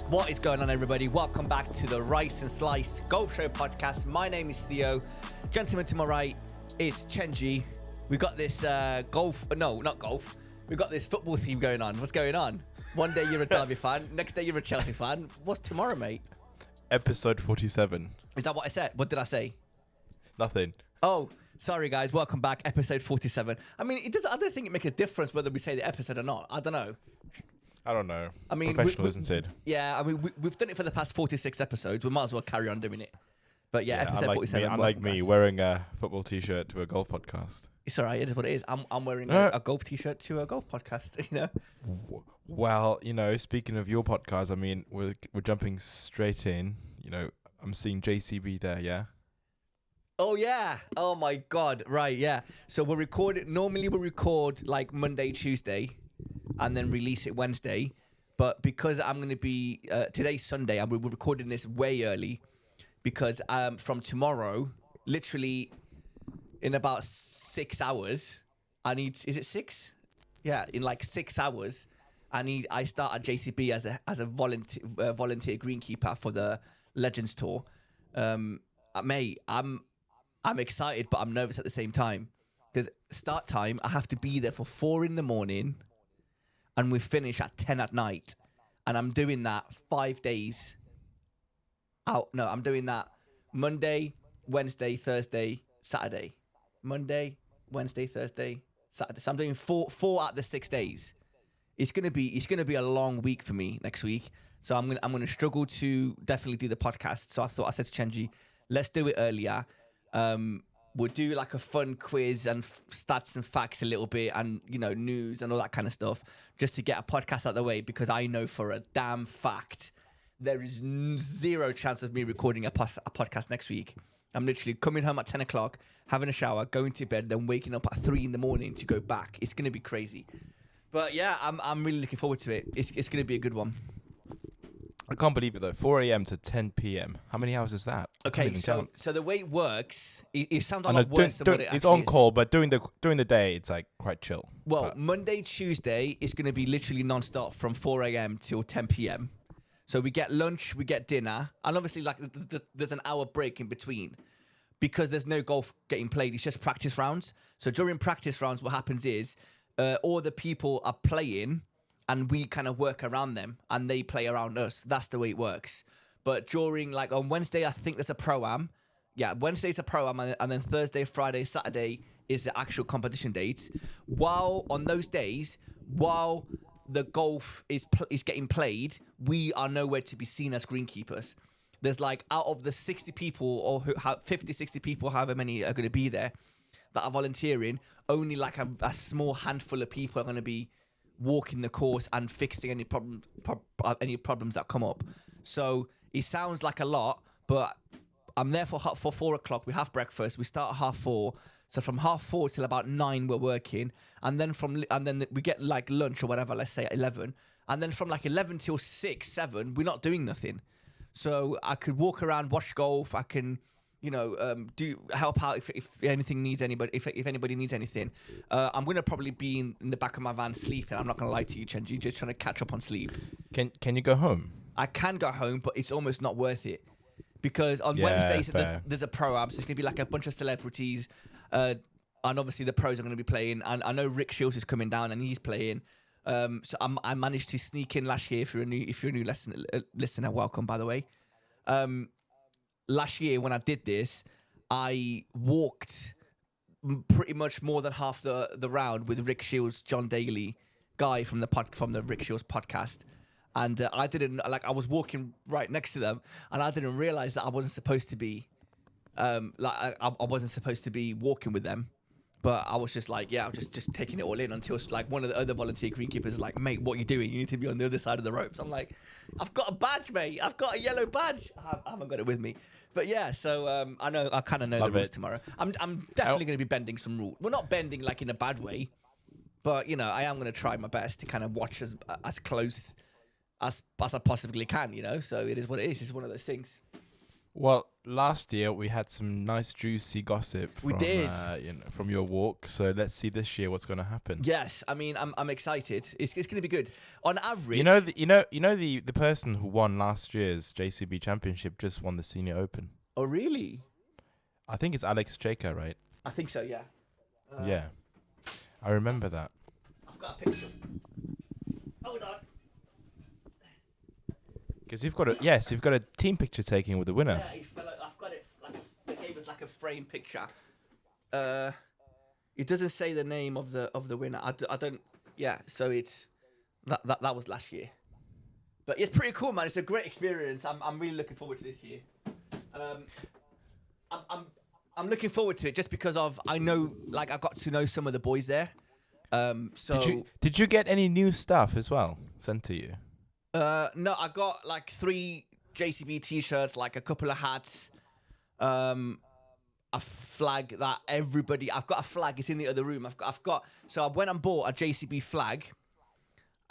What is going on, everybody? Welcome back to the Rice and Slice Golf Show podcast. My name is Theo. Gentleman to my right is Chenji. We got this we got this football theme going on. What's going on? One day you're a Derby fan, next day you're a Chelsea fan. What's tomorrow, mate? Episode 47. Is that what I said? What did I say? Nothing. Oh, sorry guys. Welcome back. Episode 47. I mean, I don't think it makes a difference whether we say the episode or not. I don't know. I don't know. I mean, professional, isn't it? Yeah, I mean, we've done it for the past 46 episodes. We might as well carry on doing it. But yeah, episode 47. Unlike me, wearing a football t-shirt to a golf podcast. It's all right. It is what it is. I'm wearing a golf t-shirt to a golf podcast. You know. Well, speaking of your podcast, I mean, we're jumping straight in. I'm seeing JCB there. Yeah. Oh yeah. Oh my God. Right. Yeah. So we're recording. Normally we record like Monday, Tuesday, and then release it Wednesday. But because I'm going to be today's Sunday, and we're recording this way early because from tomorrow, literally in about 6 hours, is it 6? Yeah, in like 6 hours, I start at JCB as a volunteer greenkeeper for the Legends Tour. Mate, I'm excited, but I'm nervous at the same time because start time I have to be there for 4 a.m. and we finish at 10 at night, and I'm doing that 5 days out. No, I'm doing that Monday, Wednesday, Thursday, Saturday. Monday, Wednesday, Thursday, Saturday. So I'm doing four out of the 6 days. It's gonna be a long week for me next week. So I'm gonna struggle to definitely do the podcast. So I said to Chenji, let's do it earlier. We'll do like a fun quiz and stats and facts a little bit, and news and all that kind of stuff, just to get a podcast out of the way, because I know for a damn fact there is zero chance of me recording a podcast next week. I'm literally coming home at 10 o'clock, having a shower, going to bed, then waking up at 3 a.m. to go back. It's gonna be crazy. But yeah, I'm really looking forward to it. It's gonna be a good one. I can't believe it though. 4 a.m. to 10 p.m. How many hours is that? Okay, so the way it works, it sounds a lot worse than what it actually is. It's on call, but during the day, it's like quite chill. Well, Monday, Tuesday is going to be literally non-stop from 4 a.m. till 10 p.m. So we get lunch, we get dinner, and obviously like there's an hour break in between because there's no golf getting played. It's just practice rounds. So during practice rounds, what happens is all the people are playing, and we kind of work around them, and they play around us. That's the way it works. But during, like, on Wednesday, I think there's a pro-am. Yeah, Wednesday's a pro-am, and then Thursday, Friday, Saturday is the actual competition dates. While on those days, while the golf is getting played, we are nowhere to be seen as greenkeepers. There's, like, out of the 60 people, or 50, 60 people, however many are going to be there, that are volunteering, only, like, a small handful of people are going to be walking the course and fixing any problems that come up. So it sounds like a lot, but I'm there for 4 o'clock. We have breakfast. We start at 4:30. So from 4:30 till about 9 we're working, and then we get like lunch or whatever. Let's say at 11, and then from like 11 till 6, 7 we're not doing nothing. So I could walk around, watch golf. I can help out if anything needs anybody. If anybody needs anything, I'm gonna probably be in the back of my van sleeping. I'm not gonna lie to you, Chenji, just trying to catch up on sleep. Can you go home? I can go home, but it's almost not worth it because on Wednesdays there's a pro-am, so it's gonna be like a bunch of celebrities, and obviously the pros are gonna be playing. And I know Rick Shields is coming down and he's playing. So I managed to sneak in last year. If you're a new listener, welcome, by the way. Last year when I did this, I walked pretty much more than half the round with Rick Shields, John Daly, guy from the Rick Shields podcast, and I was walking right next to them, and I didn't realize that I wasn't supposed to be, I wasn't supposed to be walking with them. But I was just like, I was just taking it all in until like one of the other volunteer greenkeepers is like, mate, what are you doing? You need to be on the other side of the ropes. I'm like, I've got a badge, mate. I've got a yellow badge. I haven't got it with me. But yeah, so I kind of know the rules tomorrow. I'm definitely going to be bending some rules. Well, not bending like in a bad way, but I am going to try my best to kind of watch as close as I possibly can. So it is what it is. It's one of those things. Well, last year we had some nice juicy gossip We from did. from your walk. So let's see this year what's going to happen. Yes, I mean, I'm excited. It's going to be good. On average, The person who won last year's JCB Championship just won the Senior Open. Oh, really? I think it's Alex Jaker, right? I think so. Yeah. Yeah, I remember that. I've got a picture. Hold on. Because you've got a team picture taking with the winner. Yeah, I've got it. They gave us like a frame picture. It doesn't say the name of the winner. I don't. Yeah, so it's that was last year. But it's pretty cool, man. It's a great experience. I'm really looking forward to this year. I'm looking forward to it just because I know, like, I got to know some of the boys there. So did you get any new stuff as well sent to you? No, I got like 3 JCB t-shirts, like a couple of hats, a flag that everybody. I've got a flag. It's in the other room. So I went and bought a JCB flag,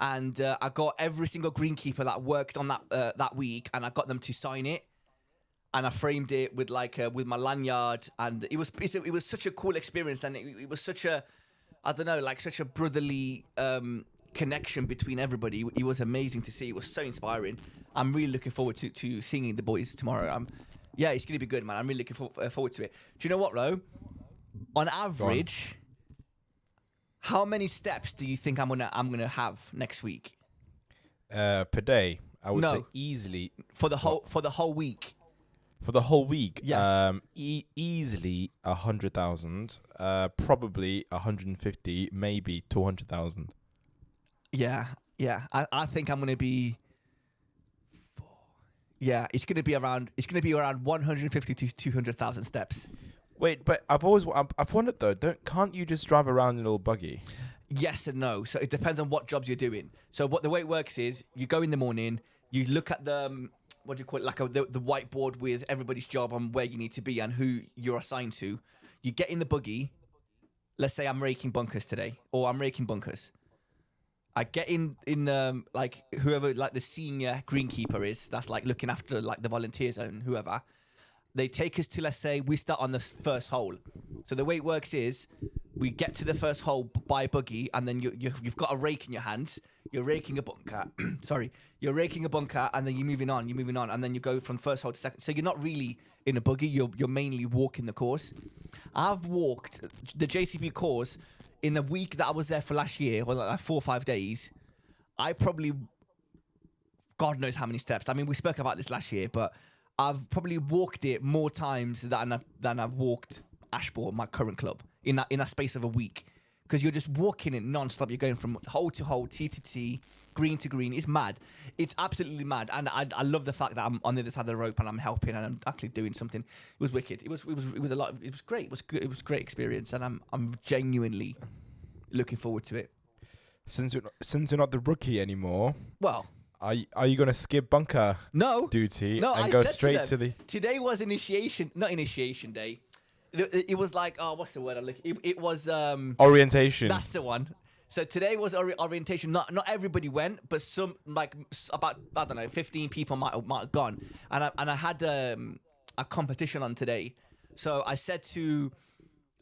and I got every single greenkeeper that worked on that week, and I got them to sign it, and I framed it with with my lanyard, and it was such a cool experience, and it was such a, I don't know, like such a brotherly connection between everybody. It was amazing to see. It was so inspiring. I'm really looking forward to seeing the boys tomorrow. Yeah, it's gonna be good, man. I'm really looking forward to it. Do you know what, Ro? On average, how many steps do you think I'm gonna have next week? Per day, I would say easily for the whole week. For the whole week, yes. Easily 100,000, probably 150, maybe 200,000. Yeah. I think I'm gonna be. Yeah, it's gonna be around 150 to 200,000 steps. Wait, but I've wondered though. Can't you just drive around in a little buggy? Yes and no. So it depends on what jobs you're doing. So the way it works is you go in the morning, you look at the what do you call it, like the whiteboard with everybody's job on where you need to be and who you're assigned to. You get in the buggy. Let's say I'm raking bunkers today, or I'm raking bunkers. I get in like whoever, like the senior greenkeeper is, that's like looking after like the volunteer zone, whoever. They take us to, let's say we start on the first hole. So the way it works is we get to the first hole by buggy, and then you've got a rake in your hands. You're raking a bunker. Sorry, you're raking a bunker, and then you're moving on, and then you go from first hole to second. So you're not really in a buggy. You're mainly walking the course. I've walked the JCB course in the week that I was there for last year, or like 4 or 5 days. I probably, God knows how many steps. I mean, we spoke about this last year, but I've probably walked it more times than I've walked Ashbourne, my current club, in that space of a week. Because you're just walking it non-stop. You're going from hole to hole, tee to tee, green to green. It's mad. It's absolutely mad. And I love the fact that I'm on the other side of the rope and I'm helping and I'm actually doing something. It was wicked. It was a lot. It was great. It was good. It was a great experience, and I'm genuinely looking forward to it. Since you're not the rookie anymore, well, are you gonna skip bunker duty and go straight to the? Today was not initiation day. It was like, what's the word? It was orientation. That's the one. So today was orientation. Not everybody went, but some, like about, I don't know, 15 people might have gone. And I had a competition on today. So I said to,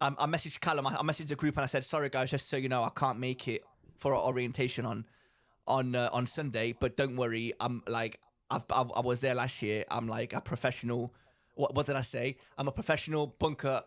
I messaged Callum. I messaged the group and I said, sorry guys, just so you know, I can't make it for our orientation on Sunday. But don't worry, I was there last year. I'm like a professional. What did I say? I'm a professional bunker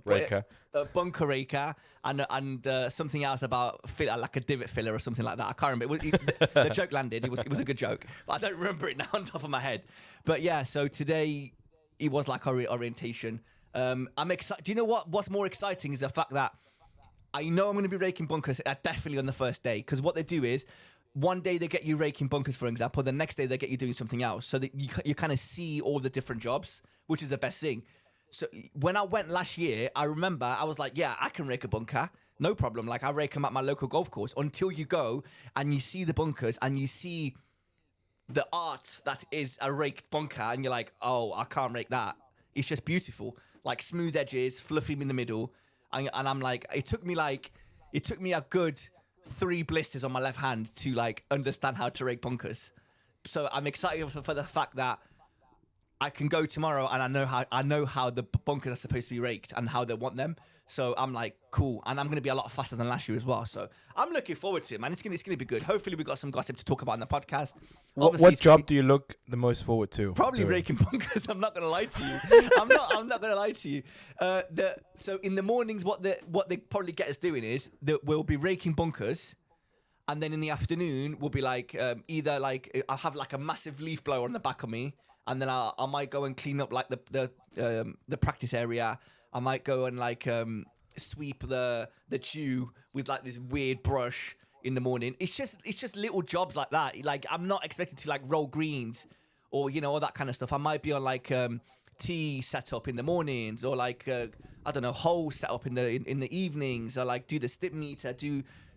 raker. Bunker raker, and something else about like a divot filler or something like that. I can't remember. The joke landed. It was a good joke, but I don't remember it now on top of my head. But yeah, so today it was like orientation. I'm excited. Do you know what's more exciting is the fact that I know I'm going to be raking bunkers definitely on the first day, because what they do is, one day they get you raking bunkers, for example. The next day they get you doing something else, so that you kind of see all the different jobs, which is the best thing. So when I went last year, I remember I was like, yeah, I can rake a bunker, no problem. Like I rake them at my local golf course, until you go and you see the bunkers and you see the art that is a raked bunker, and you're like, oh, I can't rake that. It's just beautiful, like smooth edges, fluffy in the middle, and I'm like, it took me a good 3 blisters on my left hand to like understand how to rake bunkers. So I'm excited for the fact that I can go tomorrow and I know how the bunkers are supposed to be raked and how they want them. So I'm like, cool, and I'm gonna be a lot faster than last year as well. So I'm looking forward to it, man. It's gonna be good. Hopefully, we got some gossip to talk about in the podcast. What job do you look the most forward to? Probably raking bunkers. I'm not gonna lie to you. I'm not gonna lie to you. So in the mornings, what they probably get us doing is that we'll be raking bunkers. And then in the afternoon, we'll be like, either like I'll have like a massive leaf blower on the back of me, and then I might go and clean up like the practice area. I might go and like sweep the dew with like this weird brush in the morning. It's just little jobs like that. Like I'm not expected to like roll greens or all that kind of stuff. I might be on like tea setup in the mornings, or like I don't know, hole setup in the evenings, or like do the stip meter,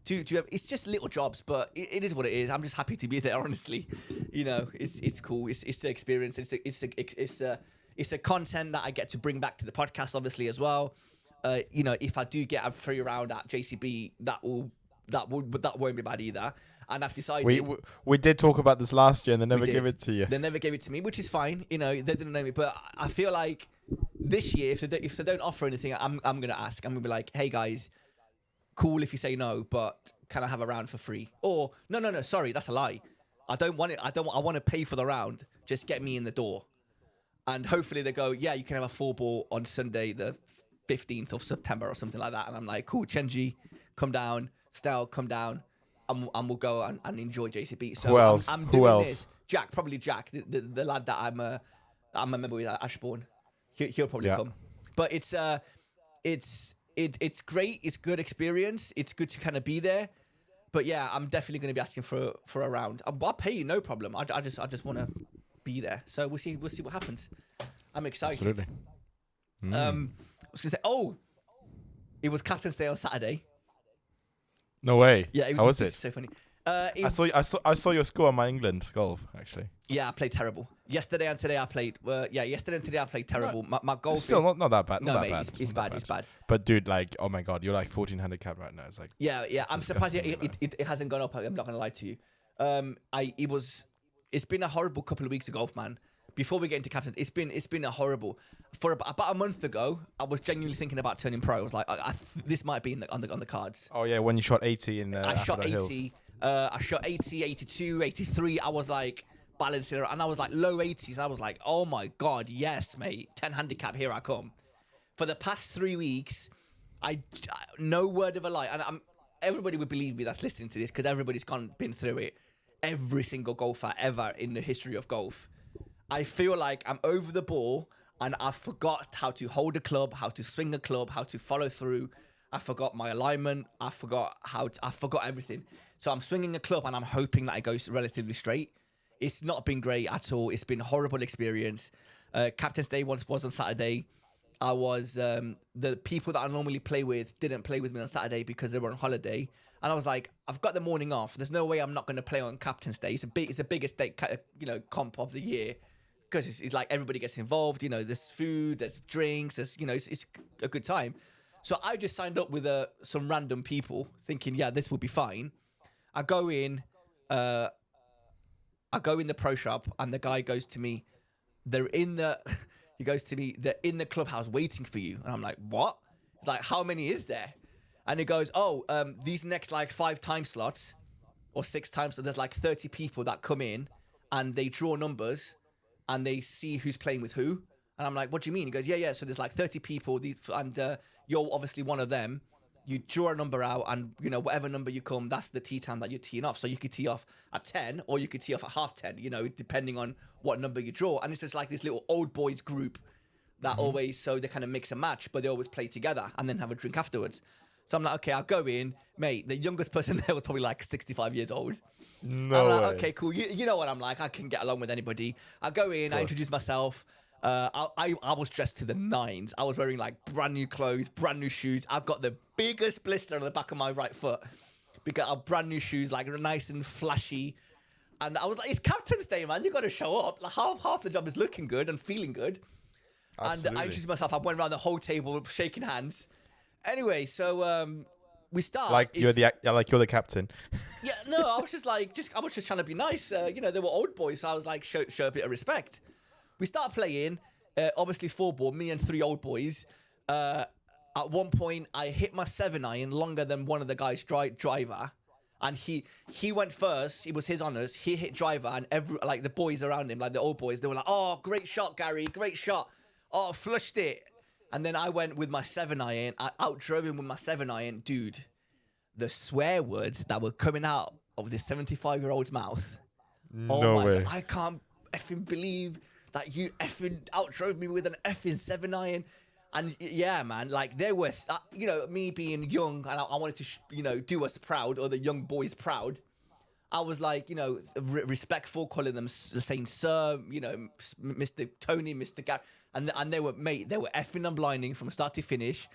it's just little jobs, but it is what it is. I'm just happy to be there, honestly. It's cool. It's the experience. It's a content that I get to bring back to the podcast, obviously, as well. If I do get a free round at JCB, that won't be bad either. And I've decided we did talk about this last year, and they never gave it to you. They never gave it to me, which is fine. They didn't know me, but I feel like this year, if they don't offer anything, I'm gonna ask. I'm gonna be like, hey guys, cool if you say no, but can I have a round for free? Or no, sorry, that's a lie. I don't want it. I want to pay for the round. Just get me in the door. And hopefully they go, yeah, you can have a 4-ball on Sunday, the 15th of September or something like that. And I'm like, cool, Chenji, come down. Stel, come down. And we'll go and enjoy JCB. So who else? I'm doing this. Jack, the lad that I'm a member with at Ashbourne. He'll probably come. But it's great. It's good experience. It's good to kind of be there. But yeah, I'm definitely going to be asking for a round. I'll pay you, no problem. I just want to be there. So we'll see what happens. I'm excited. Absolutely. I was going to say, it was Captain's Day on Saturday. No way. Yeah, how was it? So funny. I saw your score on my England golf, actually. Yeah, I played terrible. Yesterday and today I played. Yesterday and today I played terrible. My golf it's still not that bad. No, not mate, that bad. it's bad. It's bad. But dude, like, oh my god, you're like 14 handicap right now. It's like yeah. I'm surprised it hasn't gone up. I'm not gonna lie to you. It's been a horrible couple of weeks of golf, man. Before we get into captains, it's been a horrible. For about a month ago, I was genuinely thinking about turning pro. I was like, this might be on the cards. Oh yeah, when you shot 80 in I shot 80. Hills. I shot 80, 82, 83. I was like balancing it, and I was like low 80s. I was like, oh my god, yes, mate, 10 handicap, here I come. For the past 3 weeks, I no word of a lie, and everybody would believe me that's listening to this because everybody's been through it. Every single golfer ever in the history of golf. I feel like I'm over the ball and I forgot how to hold a club, how to swing a club, how to follow through. I forgot my alignment. I forgot everything. So I'm swinging a club and I'm hoping that it goes relatively straight. It's not been great at all. It's been a horrible experience. Captain's Day was on Saturday. I was the people that I normally play with didn't play with me on Saturday because they were on holiday. And I was like, I've got the morning off. There's no way I'm not going to play on Captain's Day. It's the biggest day, comp of the year. Because it's like everybody gets involved, there's food, there's drinks, it's a good time. So I just signed up with some random people thinking, yeah, this will be fine. I go in the pro shop and the guy goes to me, they're in the clubhouse waiting for you. And I'm like, what? It's like, how many is there? And he goes, these next like 5 time slots or 6 times. So there's like 30 people that come in and they draw numbers. And they see who's playing with who. And I'm like, what do you mean? He goes, yeah. So there's like 30 people, and you're obviously one of them. You draw a number out, and whatever number you come, that's the tee time that you're teeing off. So you could tee off at 10, or you could tee off at half 10. Depending on what number you draw. And it's just like this little old boys group that always, so they kind of mix and match, but they always play together and then have a drink afterwards. So I'm like, okay, I'll go in, mate. The youngest person there was probably like 65 years old. No I'm like, way. okay, cool. You know what I'm like. I can get along with anybody. I go in, I introduce myself. I was dressed to the nines. I was wearing like brand new clothes, brand new shoes. I've got the biggest blister on the back of my right foot because I have brand new shoes, like nice and flashy. And I was like, it's Captain's Day, man. You got to show up. Like half the job is looking good and feeling good. Absolutely. And I introduced myself. I went around the whole table shaking hands. Anyway, so we start. You're the captain. Yeah, no, I was just trying to be nice. They were old boys, so I was like, show a bit of respect. we start playing. Obviously 4-ball, me and 3 old boys. At one point, I hit my 7-iron longer than one of the guys' driver. And he went first. It was his honours. He hit driver, and the boys around him, like the old boys, they were like, "Oh, great shot, Gary! Great shot! Oh, flushed it!" And then I went with my 7-iron. I outdrove him with my 7-iron, dude. The swear words that were coming out of this 75-year-old's mouth. No way! God, I can't effing believe that you effing outdrove me with an effing 7-iron. And yeah, man, like there was, me being young and I wanted to, do us proud, or the young boys proud. I was like, respectful, calling them, saying sir, Mr. Tony, Mr. Gary. And they were effing and blinding from start to finish.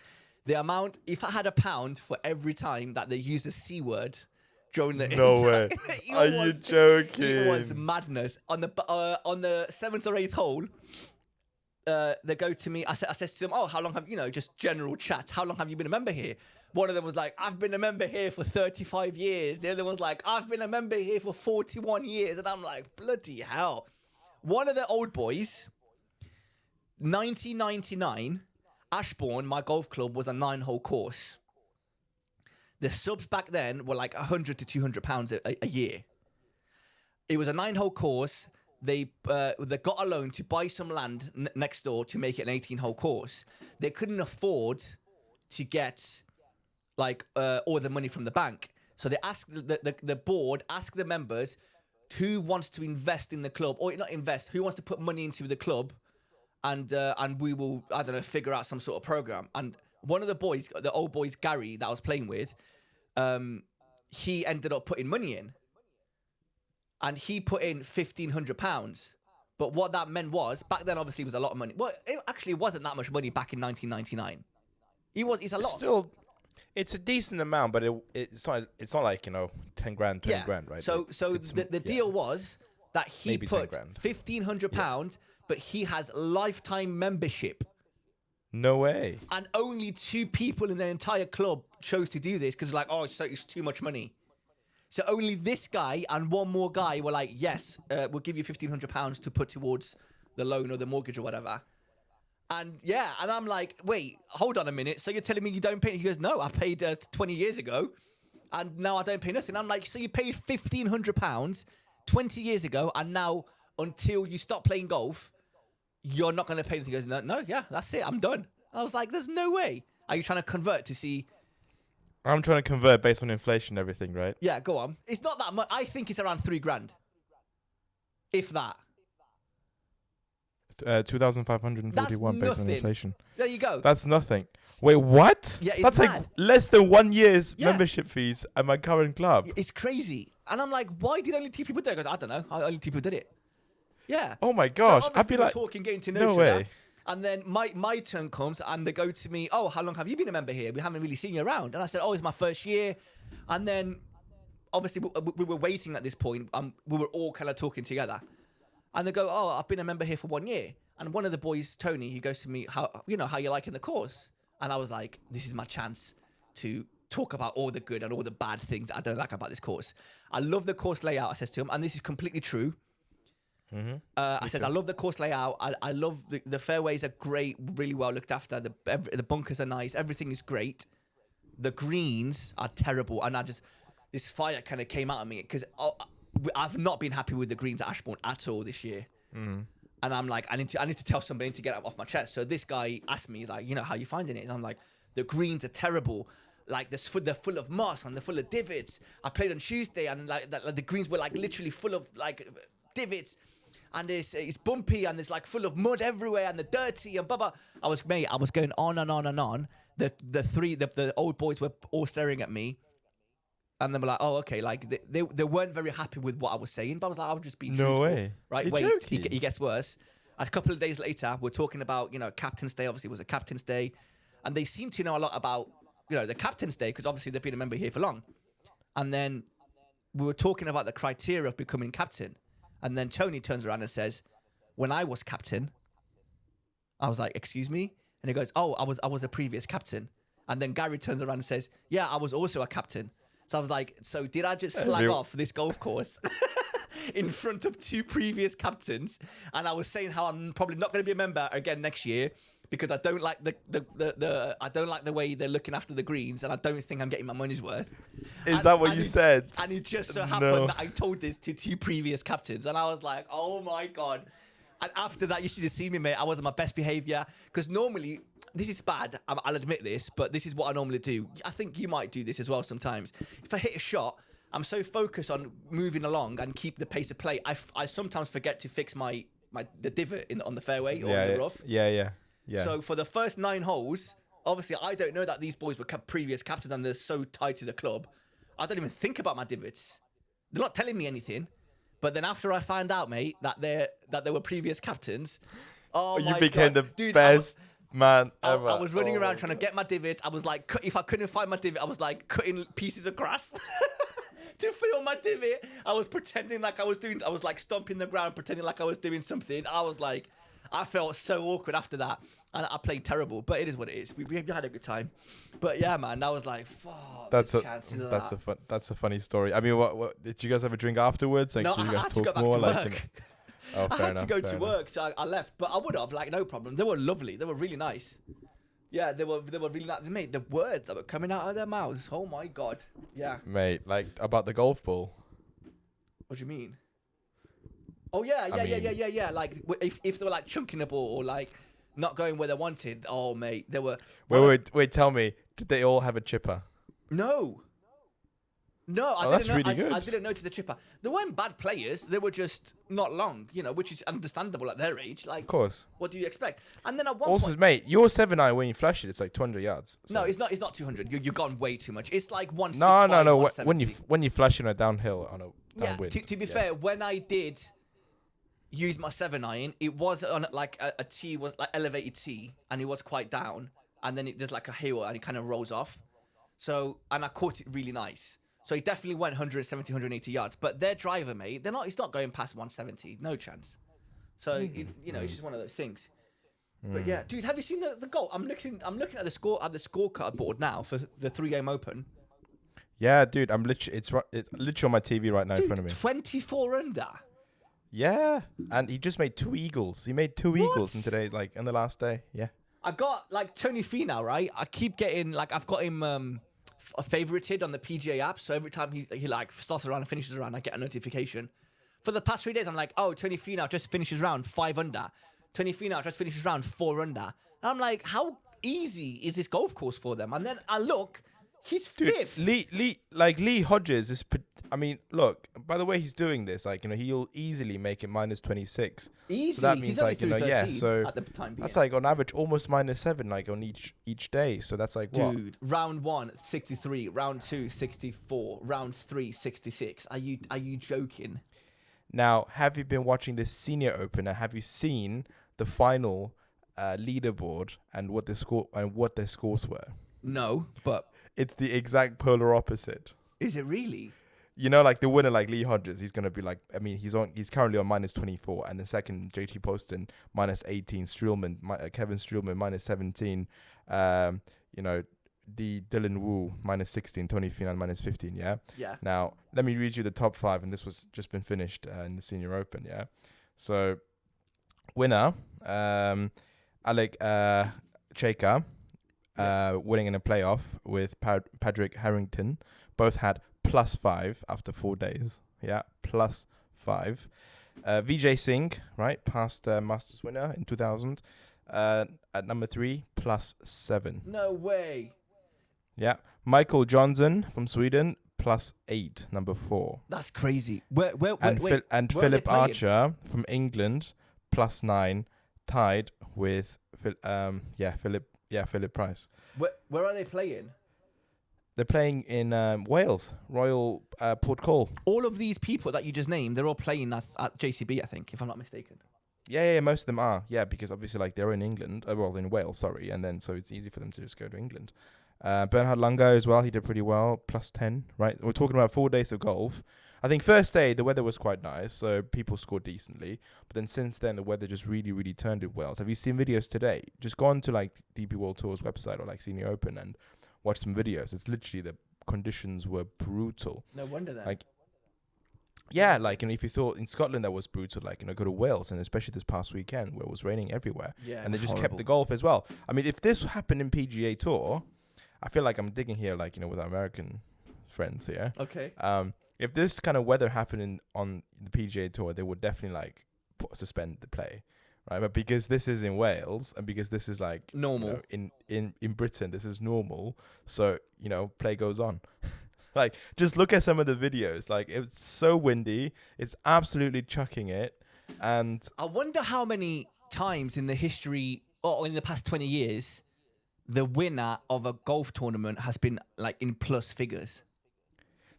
The amount, if I had £1 for every time that they used the C word during the No way. Are you joking? It was madness. On the 7th or 8th hole, they go to me. I says to them, "Oh, how long have just general chat? How long have you been a member here?" One of them was like, "I've been a member here for 35 years." The other one's like, "I've been a member here for 41 years." And I'm like, bloody hell. One of the old boys, 1999, Ashbourne, my golf club, was a 9-hole course. The subs back then were like £100 to £200 a year. It was a 9-hole course. They got a loan to buy some land next door to make it an 18-hole course. They couldn't afford to get all the money from the bank. So they asked the board, asked the members, who wants to invest in the club, or not invest, who wants to put money into the club, and we will, I don't know, figure out some sort of program. And one of the boys, the old boys, Gary, that I was playing with, he ended up putting money in. And he put in £1,500. But what that meant was, back then obviously it was a lot of money. Well, it actually wasn't that much money back in 1999. It's a lot. Still, it's a decent amount, but it's not like 10 grand, 20 grand, right? So the deal was that he maybe put £1,500, but he has lifetime membership. No way. And only 2 people in the entire club chose to do this because it's too much money. So only this guy and one more guy were like, yes, we'll give you £1,500 to put towards the loan or the mortgage or whatever. And yeah, and I'm like, wait, hold on a minute. So you're telling me you don't pay? He goes, no, I paid 20 years ago and now I don't pay nothing. I'm like, so you paid £1,500 20 years ago and now until you stop playing golf, you're not going to pay anything. He goes, no, yeah, that's it. I'm done. And I was like, there's no way. Are you trying to convert to see... I'm trying to convert based on inflation and everything, right? Yeah, go on. It's not that much. I think it's around $3,000. If that. 2,541 based on inflation. There you go. That's nothing. Wait, what? Yeah, it's That's mad. like less than 1 year's membership fees at my current club. It's crazy. And I'm like, why did only 2 people do it? He goes, I don't know. Only 2 people did it. Yeah. Oh my gosh. So I'd be like, talking, getting to know no each way. other. And then my turn comes and they go to me, "Oh, how long have you been a member here? We haven't really seen you around." And I said, "Oh, it's my first year." And then obviously we were waiting at this point. We were all kind of talking together. And they go, "Oh, I've been a member here for 1 year." And one of the boys, Tony, he goes to me, how you liking the course? And I was like, this is my chance to talk about all the good and all the bad things I don't like about this course. I love the course layout, I says to him, and this is completely true. Mm-hmm. I says, I love the course layout. I love the fairways are great, really well looked after. The bunkers are nice. Everything is great. The greens are terrible. And this fire kind of came out of me because I've not been happy with the greens at Ashbourne at all this year. Mm. And I'm like, I need to tell somebody to get it off my chest. So this guy asked me, he's like, how you finding it? And I'm like, the greens are terrible. Like they're full of moss and they're full of divots. I played on Tuesday and like the greens were like literally full of like divots. And it's bumpy and there's like full of mud everywhere and they're dirty and blah blah. I was going on and on and on. The old boys were all staring at me, and they were like, "Oh, okay." Like they weren't very happy with what I was saying, but I was like, "I'll just be truthful." No way, right? You're Wait, joking. it gets worse. A couple of days later, we're talking about Captain's Day. Obviously, it was a Captain's Day, and they seem to know a lot about the Captain's Day because obviously they've been a member here for long. And then we were talking about the criteria of becoming captain. And then Tony turns around and says, "When I was captain," I was like, "Excuse me?" And he goes, "Oh, I was a previous captain." And then Gary turns around and says, "Yeah, I was also a captain." So I was like, "So did I just slag off this golf course?" in front of 2 previous captains, and I was saying how I'm probably not going to be a member again next year because I don't like I don't like the way they're looking after the greens, and I don't think I'm getting my money's worth. Is that what you said? And it just so happened that I told this to 2 previous captains, and I was like, oh my God. And after that, you should have seen me, mate. I was on my best behavior because normally, this is bad. I'll admit this, but this is what I normally do. I think you might do this as well sometimes. If I hit a shot, I'm so focused on moving along and keep the pace of play. I sometimes forget to fix the divot on the fairway or the rough. Yeah. So for the first 9 holes, obviously I don't know that these boys were previous captains and they're so tied to the club. I don't even think about my divots. They're not telling me anything. But then after I found out, mate, that they were previous captains, you became the best man ever. I was running around trying to get my divots. I was like, if I couldn't find my divot, I was like cutting pieces of grass to fill my divot. I was pretending like I was like stomping the ground, pretending like I was doing something. I felt so awkward after that. And I played terrible, but it is what it is. We had a good time. But yeah, man, that was like, fuck. That's a funny story. I mean, what did you guys have a drink afterwards? Like, no, did you I guys had to go back more? to Like, work. I had to go to work, so I left. But I would have, like, no problem. They were lovely. They were really nice. Yeah, they were really nice. Mate, the words that were coming out of their mouths. Oh my God. Yeah. Mate, like about the golf ball. What do you mean? Oh yeah. Like if they were like chunking the ball or like not going where they wanted. Oh mate, they were. Wait. Tell me, did they all have a chipper? No, I didn't that's know. really good. I didn't notice the chipper. They weren't bad players. They were just not long, which is understandable at their age. Like, of course. What do you expect? And then at one also, point, mate, your 7-iron when you flash it, it's like 200 yards. So. No, it's not. It's not 200. You've gone way too much. It's like 165. No. When you flash in a downhill on a downwind. To be fair, when I did use my 7-iron, it was on like a tee, was like elevated tee, and it was quite down, and then there's like a hill and it kind of rolls off. So, and I caught it really nice. So he definitely went 170, 180 yards. But their driver, mate, it's not going past 170. No chance. So, it's just one of those things. But yeah, dude, have you seen the goal? I'm looking at the scorecard board now for the 3-game Open. Yeah, dude, it's literally on my TV right now in front of me. 24 under. Yeah, and he just made 2 eagles. He made 2 eagles in the last day. Yeah. I got like Tony Finau, right? I keep getting like I've got him favorited on the PGA app, so every time he like starts a round and finishes a round, I get a notification. For the past 3 days, I'm like, oh, Tony Finau just finishes round 5 under. Tony Finau just finishes round 4 under. And I'm like, how easy is this golf course for them? And then I look, he's fifth. Lee Hodges is. I mean, look. By the way, he's doing this. Like, he'll easily make it minus 26. Easy. So that means like, yeah. So at the time being. That's like on average almost minus 7, like on each day. So that's like what? Dude, round 1, 63. Round 2, 64. Round 3, 66. Are you joking? Now, have you been watching this Senior Open? And have you seen the final leaderboard and what their scores were? No, but it's the exact polar opposite. Is it really? Like the winner, like Lee Hodges, he's gonna be like. I mean, he's currently on minus 24, and the second JT Poston minus 18, Kevin Streelman minus 17, Dylan Wu minus 16, Tony Finau minus 15. Yeah. Yeah. Now let me read you the top 5, and this was just been finished in the Senior Open. Yeah. So, winner, Alec Cheka, winning in a playoff with Patrick Harrington. Both had +5 after 4 days. Yeah, +5. Vijay Singh, right, past Masters winner in 2000. At number 3, +7. No way. Yeah. Michael Johnson from Sweden, +8, number 4. That's crazy. Wait, and Philip Archer from England, +9, tied with Philip Price. Where are they playing? They're playing in Wales, Royal Port Call. All of these people that you just named, they're all playing at JCB, I think, if I'm not mistaken. Yeah, most of them are. Yeah, because obviously, like, they're in England, in Wales, sorry, and then so it's easy for them to just go to England. Bernhard Langer as well, he did pretty well, +10, right? We're talking about 4 days of golf. I think first day, the weather was quite nice, so people scored decently. But then since then, the weather just really, really turned in Wales. Have you seen videos today? Just go on to, like, DP World Tour's website or, like, Senior Open and watch some videos. It's literally the conditions were brutal. No wonder then. Like, Yeah, like, if you thought in Scotland that was brutal, like, go to Wales, and especially this past weekend where it was raining everywhere. Yeah, And they just horrible. kept the golf as well. I mean, if this happened in PGA Tour, I feel like I'm digging here, like, with our American friends here. Okay. If this kind of weather happened on the PGA Tour, they would definitely, like, suspend the play, right? But because this is in Wales, and because this is, like, Normal. in Britain, this is normal. So, play goes on. Like, just look at some of the videos. Like, it's so windy. It's absolutely chucking it. And I wonder how many times in the history, or in the past 20 years, the winner of a golf tournament has been, like, in plus figures.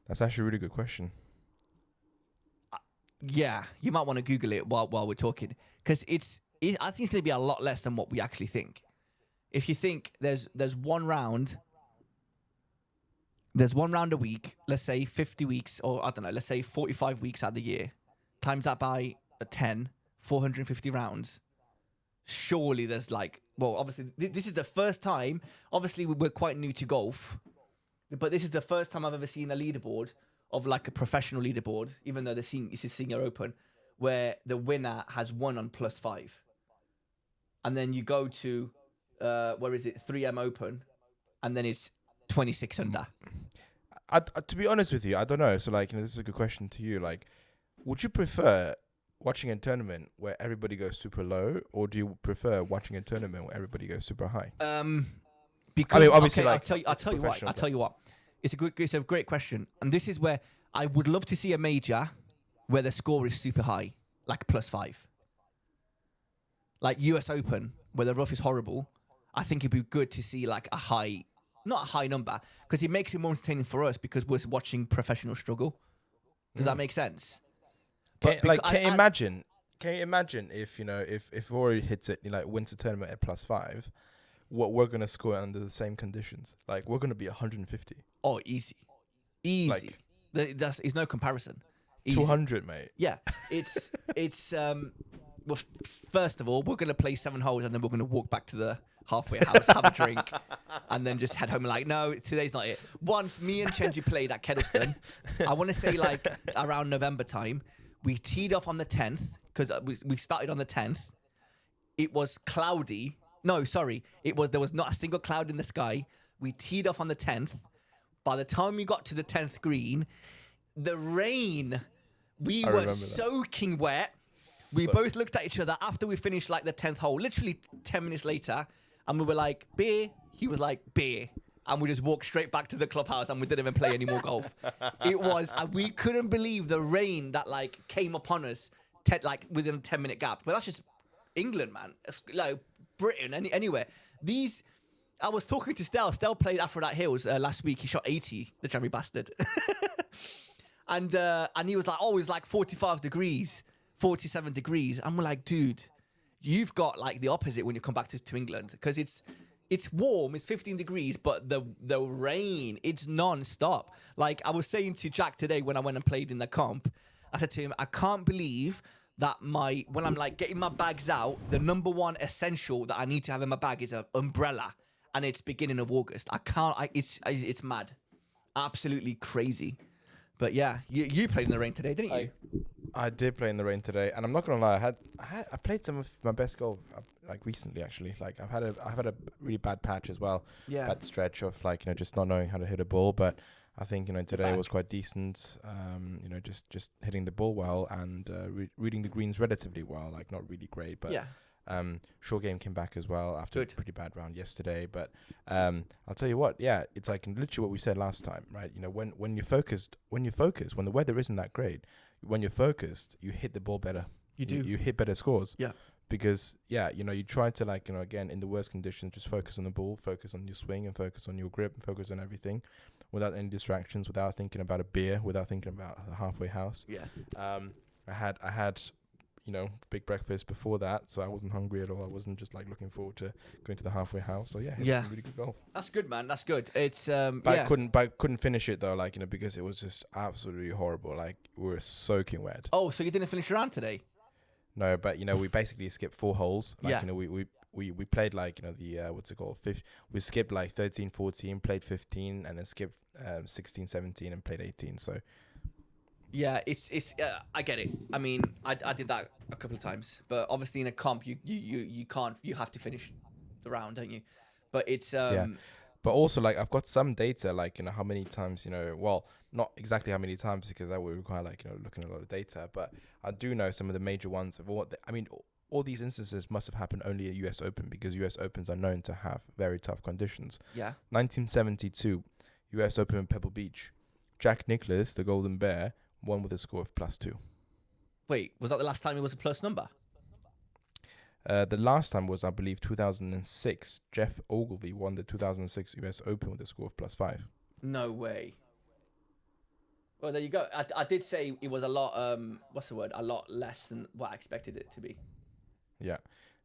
that's actually a really good question. Yeah, you might want to Google it while we're talking. Because I think it's going to be a lot less than what we actually think. If you think there's one round... There's one round a week, let's say 50 weeks, or I don't know, let's say 45 weeks out of the year. Times that by 10, 450 rounds. Surely there's like, well, obviously, this is the first time, obviously we're quite new to golf, but this is the first time I've ever seen a leaderboard of like a professional leaderboard, even though this is Senior Open, where the winner has won on +5. And then you go to, where is it, 3M Open, and then it's 26 under. To be honest with you, I don't know. So, like, this is a good question to you. Like, would you prefer watching a tournament where everybody goes super low, or do you prefer watching a tournament where everybody goes super high? Because I mean, obviously, okay, like, I'll tell you what. It's a great question, and this is where I would love to see a major where the score is super high, like +5, like US Open where the rough is horrible. I think it'd be good to see like not a high number, because it makes it more entertaining for us because we're watching professional struggle. Does that make sense? Can you imagine if Rory hits it, like, wins the tournament at +5, what we're gonna score under the same conditions? Like, we're gonna be 150. Oh, easy. Like, There's no comparison. Easy. 200, mate. Yeah, it's well, first of all, we're gonna play 7 holes and then we're gonna walk back to the halfway house, have a drink, and then just head home. Like, no, today's not it. Once me and Chenji played at Kedleston, I want to say like around November time, we teed off on the 10th because we started on the 10th. It was cloudy. No, sorry, there was not a single cloud in the sky. We teed off on the 10th. By the time we got to the 10th green, the rain, we were soaking wet. We both looked at each other after we finished like the 10th hole, literally 10 minutes later, and we were like, beer. He was like, beer. And we just walked straight back to the clubhouse and we didn't even play any more golf. It was, we couldn't believe the rain that like came upon us like within a 10-minute gap. But that's just England, man. It's like Britain, anywhere. I was talking to Stel. Stel played Aphrodite Hills last week. He shot 80, the jammy bastard. and he was like, oh, it was like 45 degrees, 47 degrees. And we're like, dude, you've got like the opposite when you come back to England, because it's warm, it's 15 degrees, but the rain, it's non-stop. Like I was saying to Jack today when I went and played in the comp, I said to him, I can't believe that when I'm like getting my bags out, the number one essential that I need to have in my bag is an umbrella, and it's beginning of August. It's mad, absolutely crazy. But yeah, you played in the rain today, didn't you? I did play in the rain today, and I'm not gonna lie, I played some of my best golf like recently actually. Like I've had a really bad patch as well. Yeah. Bad stretch of like just not knowing how to hit a ball, but I think today was quite decent. Just hitting the ball well and reading the greens relatively well. Like not really great, but yeah. Short game came back as well after a pretty bad round yesterday. But I'll tell you what, yeah, it's like literally what we said last time, right? When you're focused, when the weather isn't that great, when you're focused, you hit the ball better. You do. You hit better scores. Yeah. Because you try to again in the worst conditions, just focus on the ball, focus on your swing, and focus on your grip, and focus on everything, without any distractions, without thinking about a beer, without thinking about the halfway house. Yeah. I had big breakfast before that, so I wasn't hungry at all. I wasn't just like looking forward to going to the halfway house. So hit some really good golf. That's good, man. That's good. It's but I couldn't finish it though, because it was just absolutely horrible. Like we were soaking wet. Oh, so you didn't finish around today? No, but we basically skipped 4 holes. Like we played like the what's it called? We skipped like 13, 14, played 15, and then skipped 16, 17, and played 18. So Yeah, it's I get it. I mean, I did that a couple of times, but obviously in a comp you can't, you have to finish the round, don't you? But it's Yeah. But also, like, I've got some data, like, how many times, well, not exactly how many times, because that would require, like, looking at a lot of data. But I do know some of the major ones of I mean, all these instances must have happened only at US Open, because US Opens are known to have very tough conditions. Yeah. 1972, US Open in Pebble Beach. Jack Nicklaus, the Golden Bear, won with a score of +2. Wait, was that the last time it was a plus number? The last time was, I believe, 2006. Jeff Ogilvy won the 2006 US Open with a score of +5. No way. Well, there you go. I did say it was a lot. What's the word? A lot less than what I expected it to be. Yeah.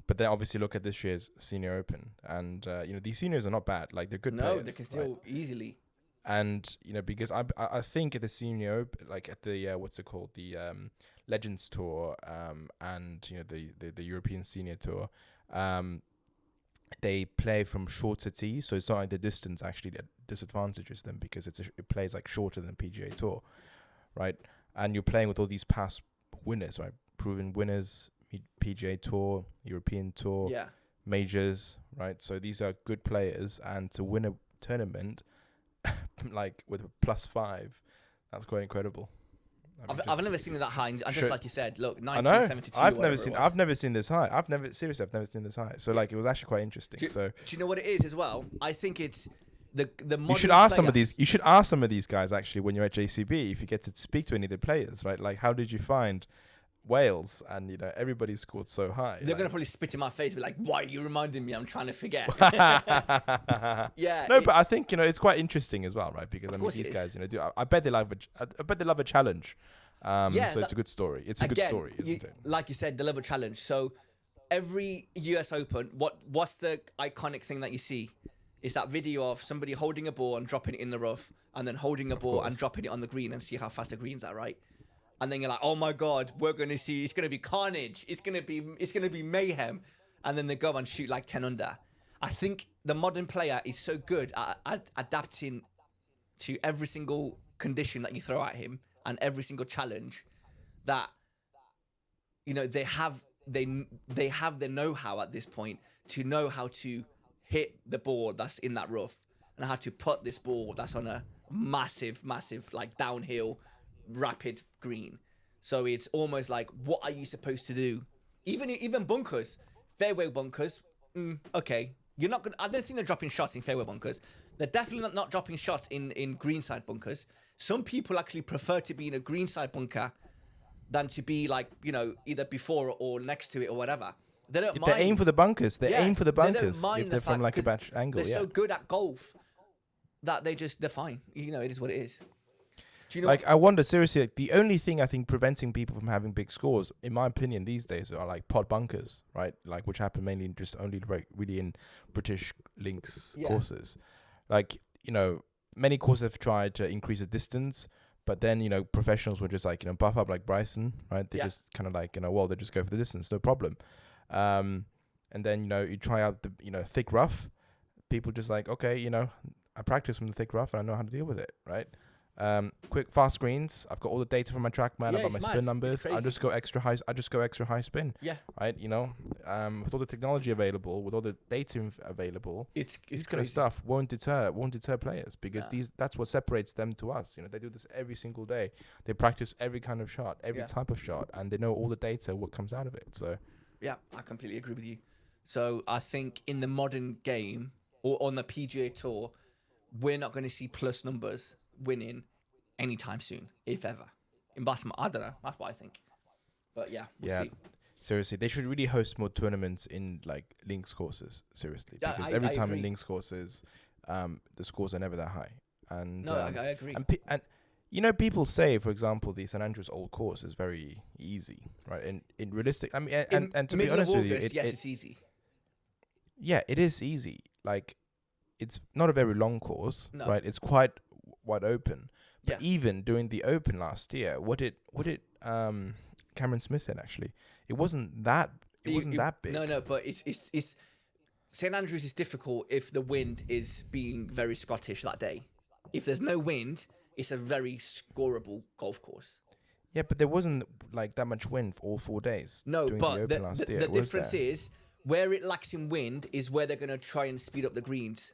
But then obviously look at this year's Senior Open. And, these seniors are not bad. Like, they're good players. No, they can still easily. And, because I think at the Senior Open, like at the, what's it called? The Legends Tour and, the European Senior Tour, they play from shorter tees. So it's not like the distance actually that disadvantages them, because it plays like shorter than PGA Tour, right? And you're playing with all these past winners, right? Proven winners, PGA Tour, European Tour, majors, right? So these are good players, and to win a tournament like with a +5, that's quite incredible. I mean, I've never seen it that high. And just like you said, look, I know. 1972. I've never seen this high. I've never seen this high. So like, it was actually quite interesting. Do you know what it is as well? I think it's the modern you should ask player. some of these guys actually when you're at JCB, if you get to speak to any of the players, right? Like, how did you find Wales? And everybody scored so high. They're gonna probably spit in my face, and be like, "Why are you reminding me? I'm trying to forget." Yeah. No, but I think it's quite interesting as well, right? Because I mean, these guys, I bet they love a challenge. So it's a good story. It's a good story, isn't it? Like you said, they love a challenge. So every US Open, what's the iconic thing that you see? It's that video of somebody holding a ball and dropping it in the rough, and then holding a ball and dropping it on the green, and see how fast the greens are, right? And then you're like, oh my God, we're going to see, it's going to be carnage. It's going to be mayhem. And then they go and shoot like 10 under. I think the modern player is so good at adapting to every single condition that you throw at him and every single challenge that, they have the know-how at this point to know how to hit the ball that's in that rough and how to put this ball that's on a massive, like downhill, rapid green. So it's almost like, what are you supposed to do? Even bunkers, fairway bunkers. Okay, you're not gonna. I don't think they're dropping shots in fairway bunkers. They're definitely not dropping shots in greenside bunkers. Some people actually prefer to be in a greenside bunker than to be like either before or next to it or whatever. They don't mind. They aim for the bunkers. They aim for the bunkers. They don't mind if they're from like a batch angle. They're so good at golf that they're fine. It is what it is. I wonder seriously. Like, the only thing I think preventing people from having big scores, in my opinion, these days are like pod bunkers, right? Like, which happen mainly really in British links courses. Like, many courses have tried to increase the distance, but then professionals were just like buff up like Bryson, right? They just kind of like they just go for the distance, no problem. And then you try out the thick rough. People just like, okay, I practice from the thick rough and I know how to deal with it, right? Quick fast greens. I've got all the data from my TrackMan about my spin numbers. I just go extra high spin. Yeah. Right. With all the technology available, with all the data available, it's this kind of stuff won't deter players, because that's what separates them to us. They do this every single day. They practice every kind of shot, every type of shot, and they know all the data, what comes out of it. So yeah, I completely agree with you. So I think in the modern game or on the PGA Tour, we're not going to see plus numbers winning anytime soon, if ever. In basketball, I don't know. That's what I think. But yeah, we'll see. Seriously, they should really host more tournaments in like links courses. Seriously, because every time in links courses, the scores are never that high. And I agree. And people say, for example, the St Andrews Old Course is very easy, right? And in realistic, I mean, and to be honest with you, it's easy. Yeah, it is easy. Like, it's not a very long course, right? It's quite wide open. But even during the Open last year, what did Cameron Smith hit actually? It wasn't that big. No, but it's St Andrews is difficult if the wind is being very Scottish that day. If there's no wind, it's a very scoreable golf course. Yeah, but there wasn't like that much wind for all 4 days. No, during but the Open last year, the was difference there? is where it lacks in wind is where they're gonna try and speed up the greens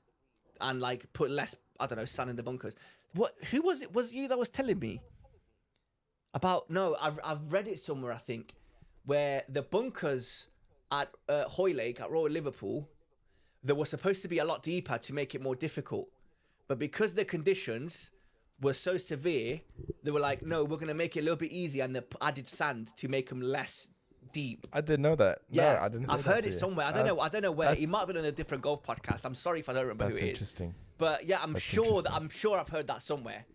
and like put less, I don't know, sand in the bunkers. What? Who was it? Was you that was telling me about? No, I've read it somewhere. I think where the bunkers at Hoylake at Royal Liverpool, they were supposed to be a lot deeper to make it more difficult, but because the conditions were so severe, they were like, no, we're gonna make it a little bit easier, and they added sand to make them less deep. I didn't know that. Yeah, No, I didn't. I've heard it somewhere. I don't know where. It might have been on a different golf podcast. I'm sorry if I don't remember who That's it is. interesting. But yeah, I'm That's sure interesting. I've heard that somewhere.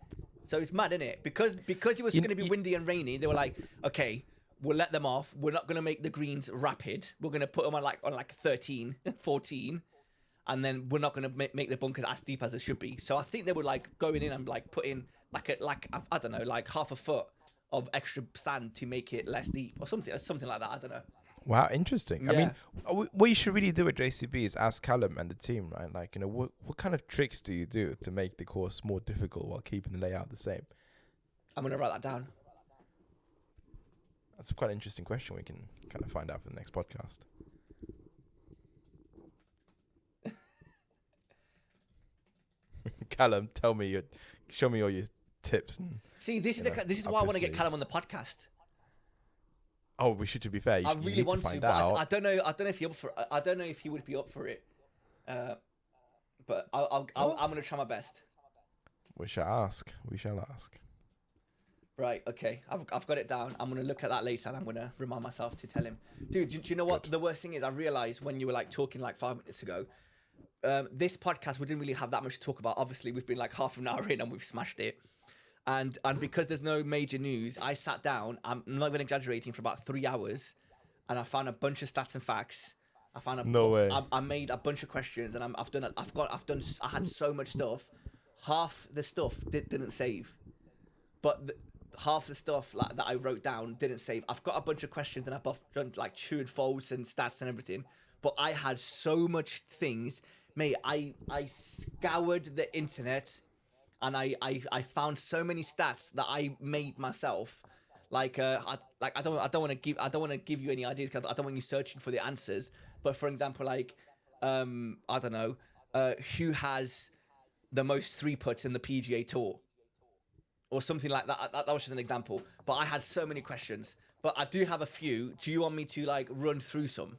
So it's mad, isn't it? Because it was going to be windy and rainy. They were like, okay, we'll let them off. We're not going to make the greens rapid. We're going to put them on like 13, 14, and then we're not going to make the bunkers as deep as it should be. So I think they were like going in and like putting like I don't know, like half a foot of extra sand to make it less deep or something like that. I don't know. Wow, interesting. Yeah. I mean, what you should really do at JCB is ask Callum and the team, right? Like, what kind of tricks do you do to make the course more difficult while keeping the layout the same? I'm going to write that down. That's quite an interesting question. We can kind of find out for the next podcast. Callum, show me all your tips. And See, this is why I want to get Callum on the podcast. Oh, we should. To be fair, I you really need want to find but out. I don't know. I don't know if he up for. I don't know if he would be up for it. But I'm gonna try my best. We shall ask. We shall ask. Right. Okay. I've got it down. I'm gonna look at that later, and I'm gonna remind myself to tell him. Dude, do you know what the worst thing is? I realized when you were like talking like 5 minutes ago. This podcast we didn't really have that much to talk about. Obviously, we've been like half an hour in and we've smashed it. And because there's no major news, I sat down. I'm not even exaggerating, for about 3 hours, and I found a bunch of stats and facts. No way. I made a bunch of questions, and I had so much stuff. Half the stuff didn't save, but half the stuff that I wrote down didn't save. I've got a bunch of questions, and I've done like true and false and stats and everything. But I had so much things, mate. I scoured the internet. And I found so many stats that I made myself. I don't want to give you any ideas because I don't want you searching for the answers. But for example, I don't know, who has the most 3-putts in the PGA Tour, or something like that. That was just an example. But I had so many questions. But I do have a few. Do you want me to like run through some?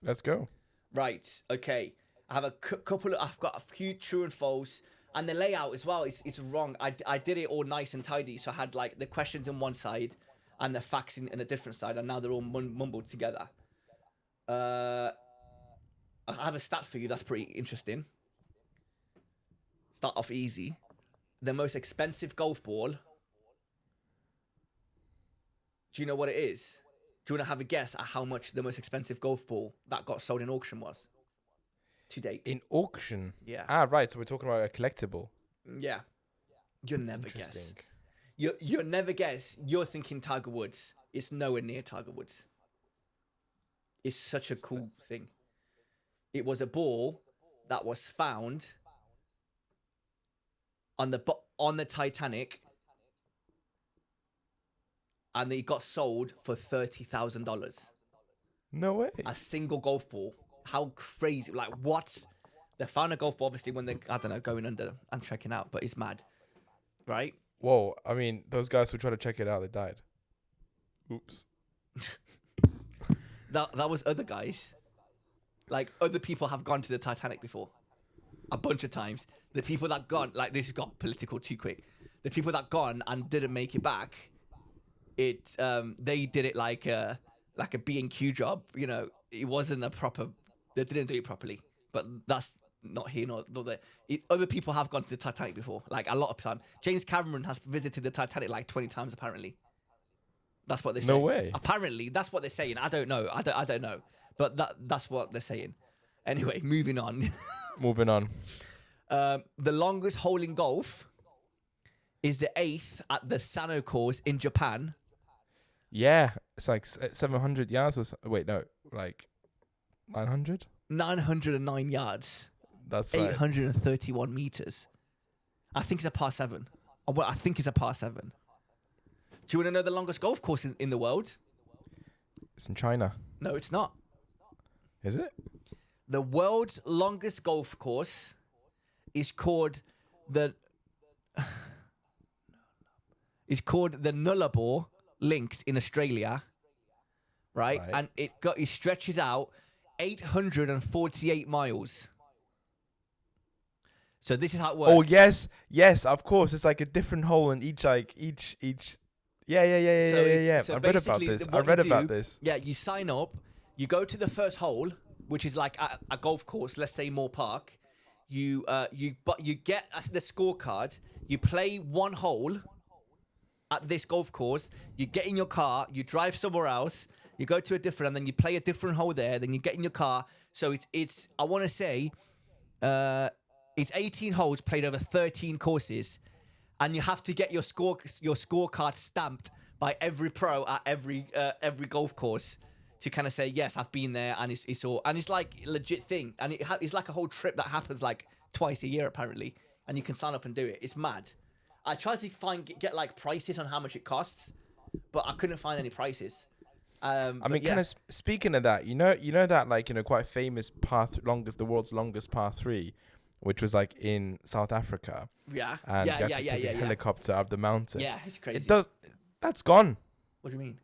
Let's go. Right. Okay. I have a couple. I've got a few true and false. And the layout as well, it's wrong. I did it all nice and tidy. So I had like the questions in one side and the facts in a different side. And now they're all mumbled together. I have a stat for you that's pretty interesting. Start off easy. The most expensive golf ball. Do you know what it is? Do you want to have a guess at how much the most expensive golf ball that got sold in auction was? To date. In auction? Yeah. Right. So we're talking about a collectible. Yeah. You'll never guess. You'll never guess. You're thinking Tiger Woods. It's nowhere near Tiger Woods. It's such a cool thing. It was a ball that was found on the Titanic, and it got sold for $30,000. No way. A single golf ball. How crazy. Like, what? They found a golf ball, obviously, when they're, I don't know, going under and checking out, but it's mad. Right? Whoa. I mean, those guys who tried to check it out, they died. Oops. That was other guys. Like, other people have gone to the Titanic before. A bunch of times. The people that gone, like, this got political too quick. The people that gone and didn't make it back, they did it like a B&Q job, you know. It wasn't a proper. They didn't do it properly, but that's not here nor there. Other people have gone to the Titanic before, like a lot of time. James Cameron has visited the Titanic like 20 times, apparently. That's what they say. No way. Apparently, that's what they're saying. I don't know. I don't know, but that's what they're saying. Anyway, moving on. Moving on. The longest hole in golf is the 8th at the Sano course in Japan. Yeah, it's like 700 yards or so. Wait, no, like 900? 909 yards. That's right. 831 meters. I think it's a par 7. Well, I think it's a par 7. Do you want to know the longest golf course in the world? It's in China. No, it's not. Is it? The world's longest golf course is called the Nullarbor Links in Australia, right? And it stretches out 848 miles. So this is how it works. Oh yes, of course. It's like a different hole in each. Yeah. So I read about basically, this. what you do, Yeah, you sign up. You go to the first hole, which is like a golf course. Let's say Moore Park. You get the scorecard. You play one hole at this golf course. You get in your car. You drive somewhere else. You go to a different, and then you play a different hole there. Then you get in your car. So it's I want to say, it's 18 holes played over 13 courses. And you have to get your scorecard stamped by every pro at every golf course to kind of say, yes, I've been there, and it's all, and it's like a legit thing, and it's like a whole trip that happens like twice a year apparently, and you can sign up and do it. It's mad. I tried to get like prices on how much it costs, but I couldn't find any prices. I mean, kind of speaking of that, you know that like quite famous the world's longest par 3. Which was like in South Africa. Yeah. And you have to take a helicopter up the mountain. Yeah, it's crazy. That's gone. What do you mean?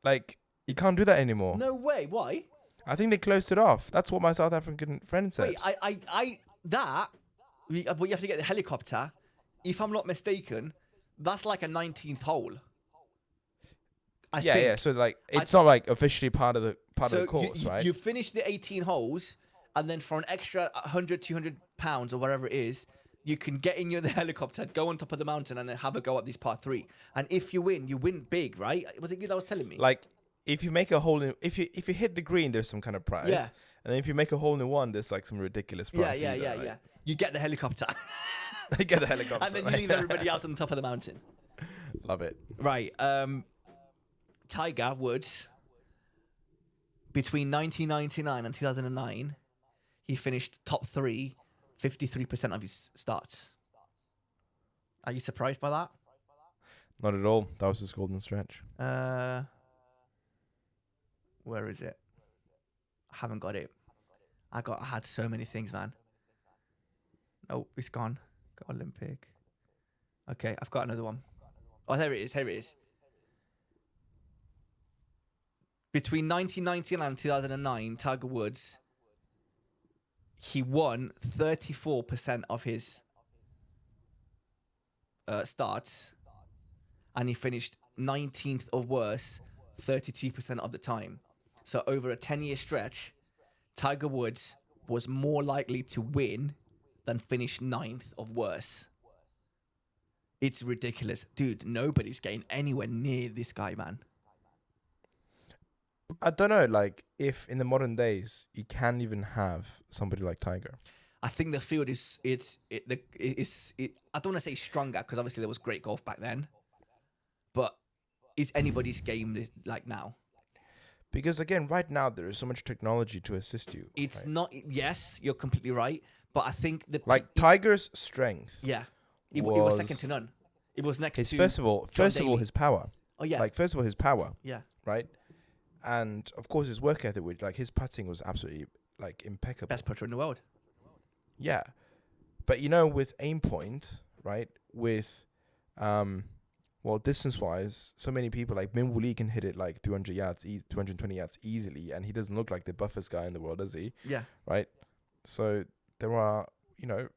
Like, you can't do that anymore. No way. Why? I think they closed it off. That's what my South African friend said. Wait, but you have to get the helicopter. If I'm not mistaken, that's like a 19th hole. Yeah. So like, it's not like officially part of the course, right? You finish the 18 holes. And then for an extra 100, 200 pounds or whatever it is, you can get in the helicopter, go on top of the mountain, and then have a go at this part 3. And if you win big, right? Was it you that was telling me? Like, if you make a hole in, if you hit the green, there's some kind of prize. Yeah. And then if you make a hole in one, there's like some ridiculous prize. Yeah. You get the helicopter. You get the helicopter. And then you leave everybody else on the top of the mountain. Love it. Right. Tiger Woods, between 1999 and 2009... he finished top 3, 53% of his starts. Are you surprised by that? Not at all. That was his golden stretch. Where is it? I haven't got it. I had so many things, man. Oh, it's gone. Got Olympic. Okay, I've got another one. Oh, there it is. Between 1999 and 2009, Tiger Woods... he won 34% of his starts, and he finished 19th or worse 32% of the time. So over a 10-year stretch, Tiger Woods was more likely to win than finish 9th or worse. It's ridiculous. Dude, nobody's getting anywhere near this guy, man. I don't know, like, if in the modern days you can even have somebody like Tiger. I think the field is I don't want to say stronger, because obviously there was great golf back then, but is anybody's game like now? Because again, right now there is so much technology to assist you. It's not. Yes, you're completely right, but I think Tiger's strength. Yeah, it was second to none. It was next to first of all his power. Oh yeah, like first of all his power. Yeah, right. And of course his work ethic, which like his putting was absolutely like impeccable. Best putter in the world. Yeah, but with aim point, right? With distance wise, so many people like Min Woo Lee can hit it like 200 yards, 220 yards easily, and he doesn't look like the buffest guy in the world, does he? Yeah. Right. So there are there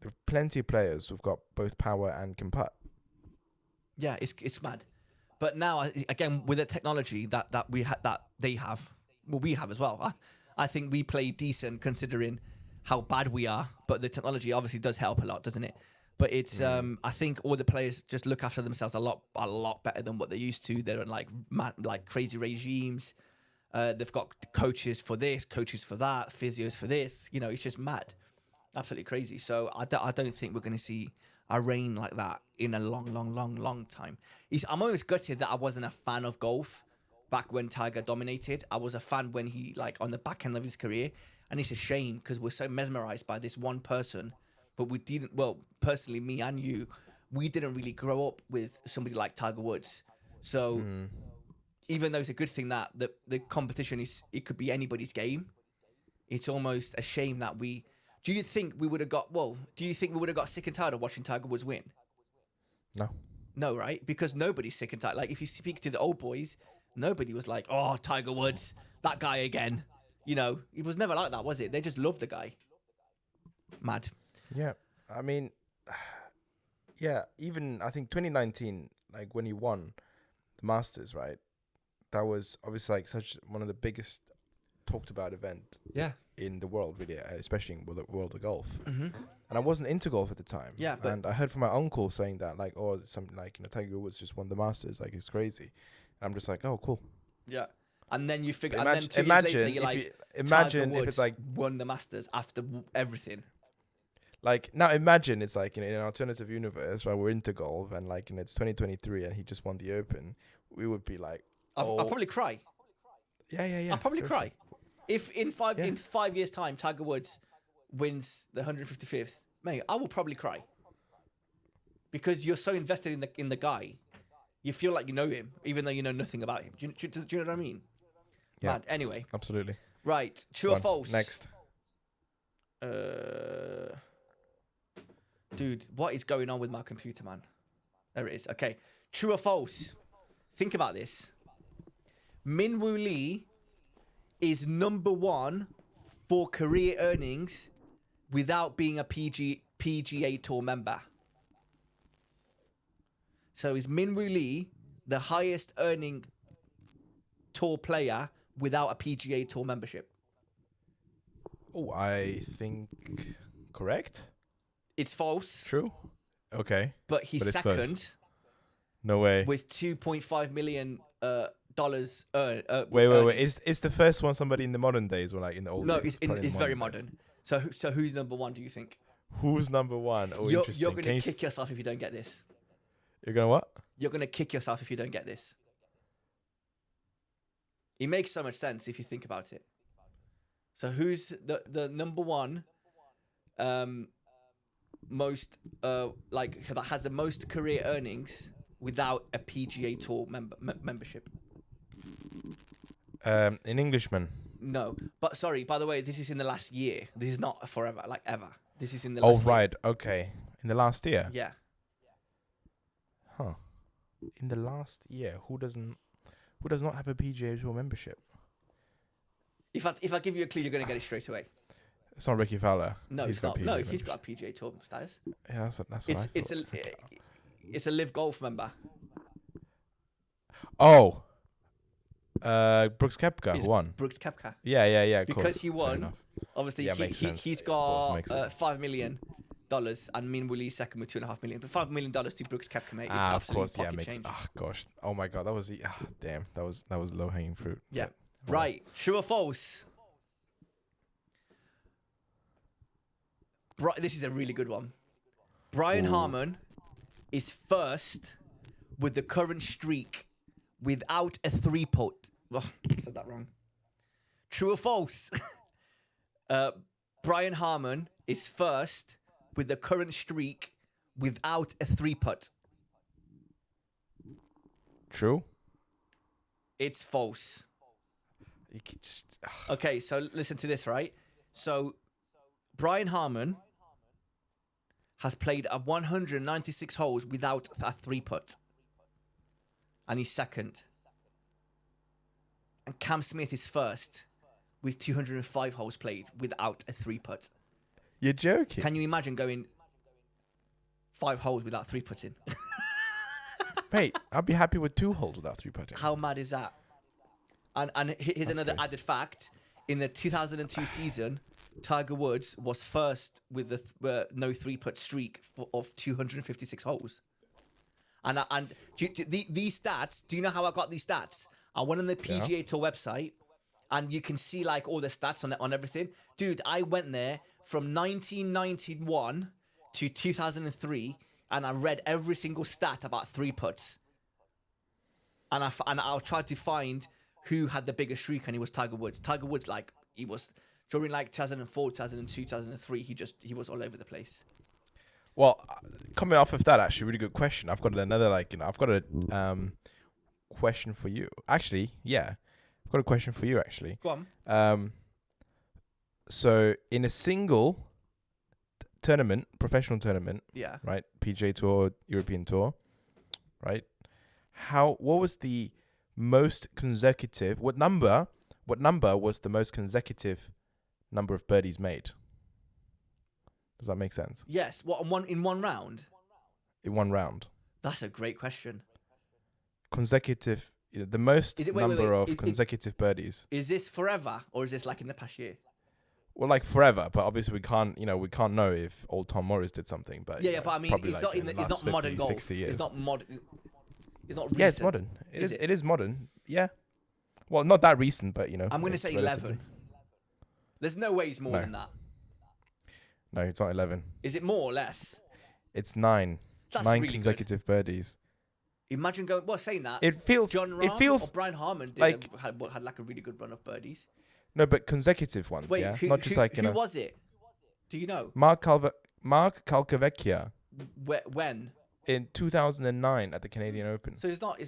are plenty of players who've got both power and can putt. Yeah, it's mad. But now, again, with the technology that we they have, well, we have as well. I think we play decent considering how bad we are. But the technology obviously does help a lot, doesn't it? But it's I think all the physios just look after themselves a lot better than what they used to. They're in like crazy regimes. They've got coaches for this, coaches for that, physios for this. It's just mad, absolutely crazy. So I don't think we're going to see a reign like that in a long time. I'm always gutted that I wasn't a fan of golf back when Tiger dominated. I was a fan when he on the back end of his career, and it's a shame because we're so mesmerized by this one person, but we didn't. Well, personally, me and you, we didn't really grow up with somebody like Tiger Woods. So even though it's a good thing that the competition it could be anybody's game, it's almost a shame that do you think we would have got sick and tired of watching Tiger Woods win? No. No, right? Because nobody's sick and tired. Like, if you speak to the old boys, nobody was like, oh, Tiger Woods, that guy again. You know, it was never like that, was it? They just loved the guy. Mad. Yeah. I mean, yeah, even I think 2019, like when he won the Masters, right? That was obviously like such one of the biggest talked about event in the world, really, especially in the world of golf. And I wasn't into golf at the time. Yeah, and I heard from my uncle saying that, like, oh, something like, Tiger Woods just won the Masters, like, it's crazy. And I'm just like, oh, cool. Yeah. And then you figure, Imagine, and then 2 years later, you're like, imagine Tiger if it's like won the Masters after everything. Like, now imagine it's like in an alternative universe, right? We're into golf and like, it's 2023 and he just won the Open. We would be like, I'll probably cry. Yeah. I'll probably seriously. cry. If in 5 years' time, Tiger Woods wins the 155th, mate, I will probably cry. Because you're so invested in the guy. You feel like you know him, even though you know nothing about him. Do you know what I mean? Yeah. Mad. Anyway. Absolutely. Right. True or false? Next. Dude, what is going on with my computer, man? There it is. Okay. True or false? Think about this. Min Woo Lee is number 1 for career earnings without being a PGA Tour member. So is Min Woo Lee the highest earning tour player without a PGA Tour membership? Oh, I think correct. It's false. True. Okay. But he's second. Close. No way. With $2.5 million dollars earned. Wait. Is the first one somebody in the modern days or like in the old No, days? it's very modern. So who's number 1, do you think? Who's number 1? Oh, interesting. You're going to kick yourself if you don't get this. You're going to what? You're going to kick yourself if you don't get this. It makes so much sense if you think about it. So who's the number 1 most that has the most career earnings without a PGA Tour membership? An Englishman. No, but sorry. By the way, this is in the last year. This is not forever, like ever. This is in the last. Oh right, okay. In the last year. Yeah. Huh. In the last year, who does not have a PGA Tour membership? If I give you a clue, you're gonna get it straight away. It's not Ricky Fowler. No, it's not. No, he's got a PGA Tour status. Yeah, that's what I thought. It's a Live Golf member. Oh. Brooks Koepka won. Brooks Koepka. Yeah. Because he won. Obviously, he's got $5 million, and Min Woo Lee second with $2.5 million. But $5 million to Brooks Koepka, mate. It's of course, change. Oh gosh. Oh my god, that was damn. That was low hanging fruit. Yeah. Right. True or false? This is a really good one. Brian Harmon is first with the current streak without a 3-putt. Oh, I said that wrong. True or false? Brian Harmon is first with the current streak without a 3-putt. True. It's false. You could just, okay, so listen to this, right? So Brian Harmon has played 196 holes without a 3-putt. And he's second. And Cam Smith is first with 205 holes played without a 3-putt. You're joking. Can you imagine going 5 holes without 3-putting? Mate, I'd be happy with 2 holes without 3-putting. How mad is that? And here's another added fact. In the 2002 season, Tiger Woods was first with the no 3-putt streak of 256 holes. And these stats, do you know how I got these stats? I went on the PGA Tour website, and you can see like all the stats on everything. Dude, I went there from 1991 to 2003, and I read every single stat about 3-putts. And I tried to find who had the biggest streak, and it was Tiger Woods. Tiger Woods, like, he was during like 2004, 2002, 2003. He was all over the place. Well, coming off of that, actually, really good question. I've got another, I've got a question for you. Actually, yeah, I've got a question for you, actually. Go on. So in a single tournament, professional tournament, Yeah. right, PGA Tour, European Tour, right? What was the most consecutive? What number was the most consecutive number of birdies made? Does that make sense? Yes. What, in one round? In one round. That's a great question. Consecutive, the most number of consecutive birdies. Is this forever or is this like in the past year? Well, like forever, but obviously we can't know if old Tom Morris did something. But Yeah, but I mean, it's not it's not 50, modern golf. 60 years. It's not modern. It's not recent. Yeah, it's modern. It is modern. Yeah. Well, not that recent, but I'm going to say 11. There's no way it's more than that. No, it's not 11. Is it more or less? It's 9. That's 9 really consecutive birdies. Imagine going. Well, saying that. It feels. John Rahm It feels or Brian Harmon had like a really good run of birdies. No, but consecutive ones. Wait, yeah, not just like who was it? Do you know? Mark Calcavecchia. When? In 2009 at the Canadian Open. So it's not.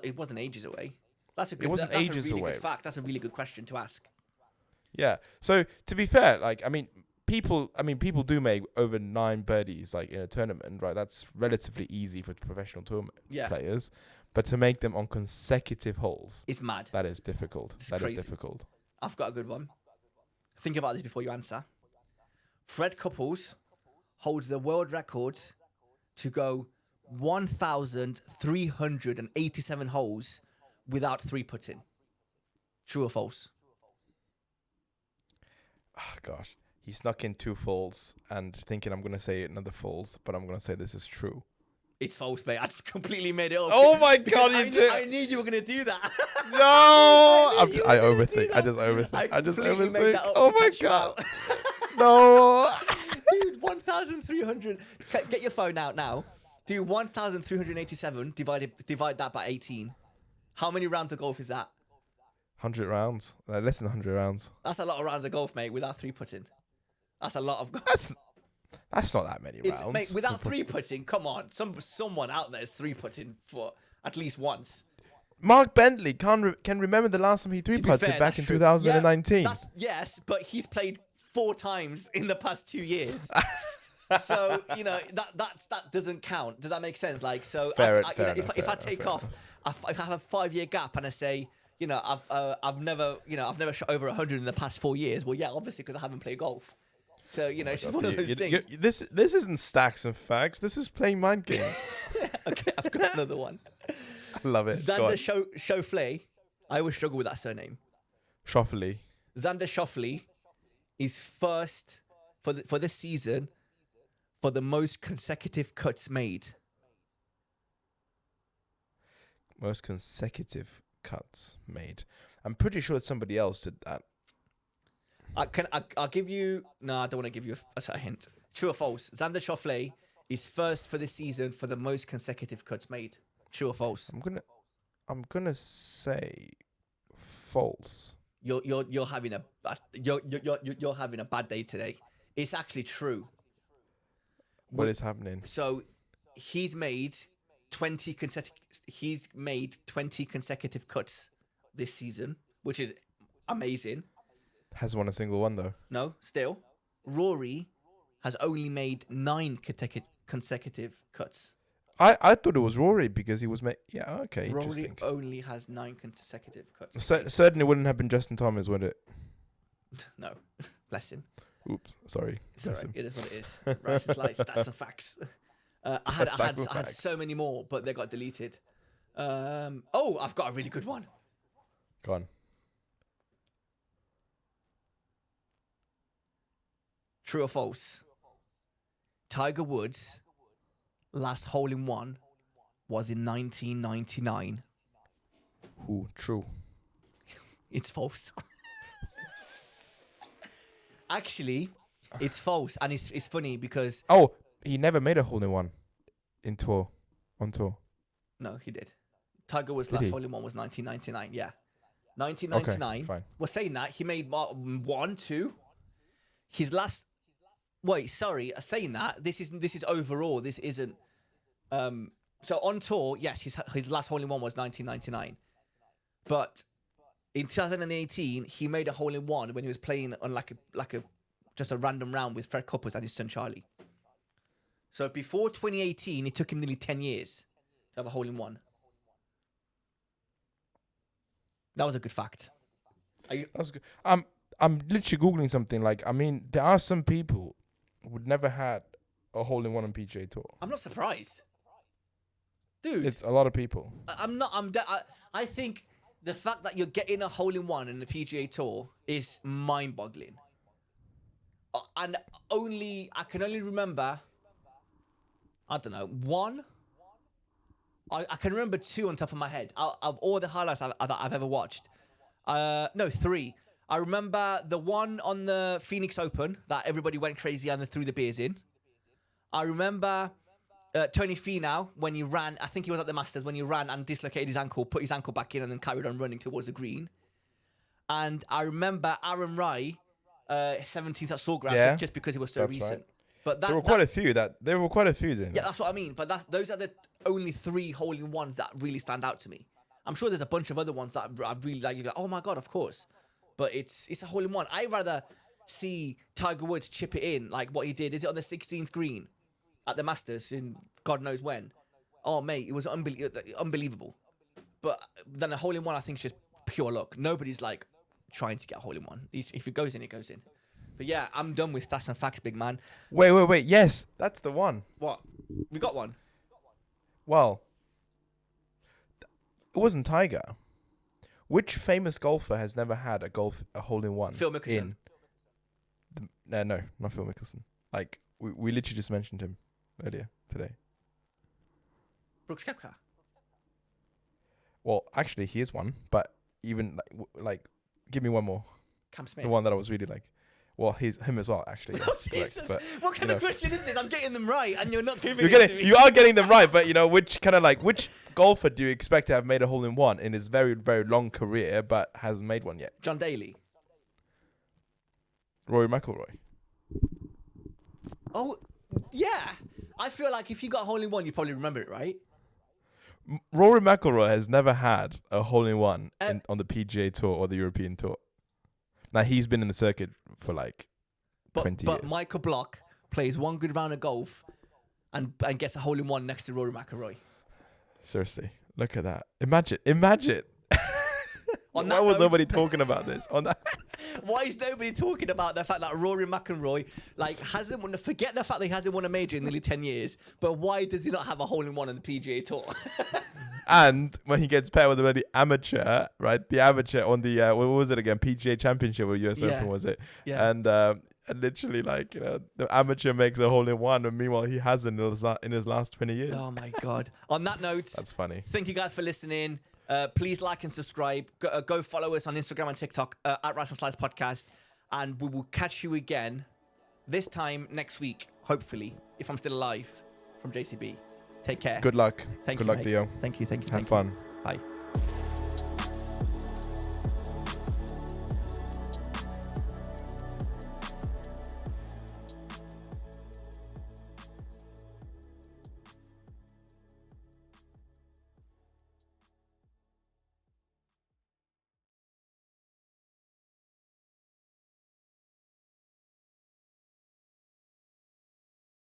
It wasn't ages away. That's a good. It wasn't that's ages a really away. Good fact. That's a really good question to ask. Yeah. So to be fair, people do make over 9 birdies in a tournament, right? That's relatively easy for professional tournament players, but to make them on consecutive holes, it's mad. That is difficult. That is difficult. I've got a good one. Think about this before you answer. Fred Couples holds the world record to go 1,387 holes without 3-putting. True or false? Oh, gosh. He snuck in 2 falls and thinking I'm going to say another false, but I'm going to say this is true. It's false, mate. I just completely made it up. Oh my God, I knew you were going to do that. No! I overthink. I just overthink. Oh my God. No. Dude, 1,300. Get your phone out now. Do 1,387, divide that by 18. How many rounds of golf is that? 100 rounds. Less than 100 rounds. That's a lot of rounds of golf, mate, without 3-putting. That's a lot of golf. That's not that many rounds. Mate, without 3-putting, come on. Someone out there is 3-putting for at least once. Mark Bentley can remember the last time he 3-putted back in 2019. Yeah, yes, but he's played 4 times in the past 2 years. So, that doesn't count. Does that make sense? If I take off, if I have a 5-year gap and I say, I've never shot over 100 in the past 4 years. Well, yeah, obviously because I haven't played golf. So it's just one of those things. This isn't stacks and facts. This is playing mind games. Okay, I've got another one. I love it. Xander Schauffele. I always struggle with that surname. Schauffele. Xander Schauffele is first for this season for the most consecutive cuts made. Most consecutive cuts made. I'm pretty sure somebody else did that. I'll give you. No, I don't want to give you a hint. True or false? Xander Schauffele is first for this season for the most consecutive cuts made. True or false? I'm gonna say false. You're having a you're having a bad day today. It's actually true. What is happening? So he's made 20 consecutive cuts this season, which is amazing. Hasn't won a single one though. No, still. Rory has only made 9 consecutive cuts. I thought it was Rory because he was okay. Rory only has 9 consecutive cuts. Certainly wouldn't have been Justin Thomas, would it? No, bless him. Oops, sorry. It's all right. It is what it is. Rice is slice. That's the facts. I had so many more, but they got deleted. I've got a really good one. Go on. True or false? Tiger Woods' last hole-in-one was in 1999. Ooh, true. It's false. Actually, it's false, and it's funny because... Oh, he never made a hole-in-one on tour. No, he did. Tiger Woods' last hole-in-one was 1999, yeah. 1999. Okay, fine. We're saying that. He made 1, 2. His last Wait, sorry. Saying that, this is overall. This isn't. So on tour, yes, his last hole in one was 1999, but in 2018 he made a hole in one when he was playing on like a just a random round with Fred Couples and his son Charlie. So before 2018, it took him nearly 10 years to have a hole in one. That was a good fact. That's good. I'm literally googling something. Like, I mean, there are some people who would never had a hole in one on PGA Tour. I'm not surprised, dude. It's a lot of people. I think the fact that you're getting a hole in one in the PGA Tour is mind-boggling. And I can only remember, I don't know, one. I can remember two on top of my head of all the highlights I've ever watched. No, three. I remember the one on the Phoenix Open that everybody went crazy and they threw the beers in. I remember Tony Finau when he ran. I think he was at the Masters when he ran and dislocated his ankle, put his ankle back in, and then carried on running towards the green. And I remember Aaron Rai, 17th at Sawgrass, just because it was so recent. Right. But there were quite a few then. Yeah, that's what I mean. But those are the only three hole-in-ones that really stand out to me. I'm sure there's a bunch of other ones that I really like. You're like, oh my God, of course. But it's a hole-in-one. I'd rather see Tiger Woods chip it in like what he did. Is it on the 16th green at the Masters in God knows when? Oh, mate, it was unbelievable. But then a hole-in-one, I think, is just pure luck. Nobody's like trying to get a hole-in-one. If it goes in, it goes in. But yeah, I'm done with stats and facts, big man. Wait. Yes, that's the one. What? We got one. Well, it wasn't Tiger. Which famous golfer has never had a hole-in-one? Phil Mickelson. No, not Phil Mickelson. Like, we literally just mentioned him earlier today. Brooks Koepka. Well, actually, he is one. But even, like give me one more. Cam Smith. The one that I was really like. Well, him as well, actually. Yes, Oh, Jesus. But, what kind of question is this? I'm getting them right, and you're not giving it to me. You are getting them right, but which golfer do you expect to have made a hole-in-one in his very, very long career, but hasn't made one yet? John Daly. Rory McIlroy. Oh, yeah. I feel like if you got a hole-in-one, you probably remember it, right? Rory McIlroy has never had a hole-in-one on the PGA Tour or the European Tour. Now, he's been in the circuit for 20 years. But Michael Block plays one good round of golf and gets a hole-in-one next to Rory McIlroy. Seriously, look at that. Imagine. Why was nobody talking about this? Why is nobody talking about the fact that Rory McIlroy hasn't won? Forget the fact that he hasn't won a major in nearly 10 years, but why does he not have a hole-in-one on the PGA Tour? And when he gets paired with a bloody amateur, right? The amateur on the what was it again? PGA Championship or US Open was it? Yeah. And literally the amateur makes a hole-in-one, and meanwhile he hasn't in his last 20 years. Oh my God! On that note, that's funny. Thank you guys for listening. Please like and subscribe. Go follow us on Instagram and TikTok at Rice and Slice Podcast, and we will catch you again this time next week, hopefully, if I'm still alive, from JCB. Take care. Good luck. Good luck, mate. Theo. Thank you. Have fun.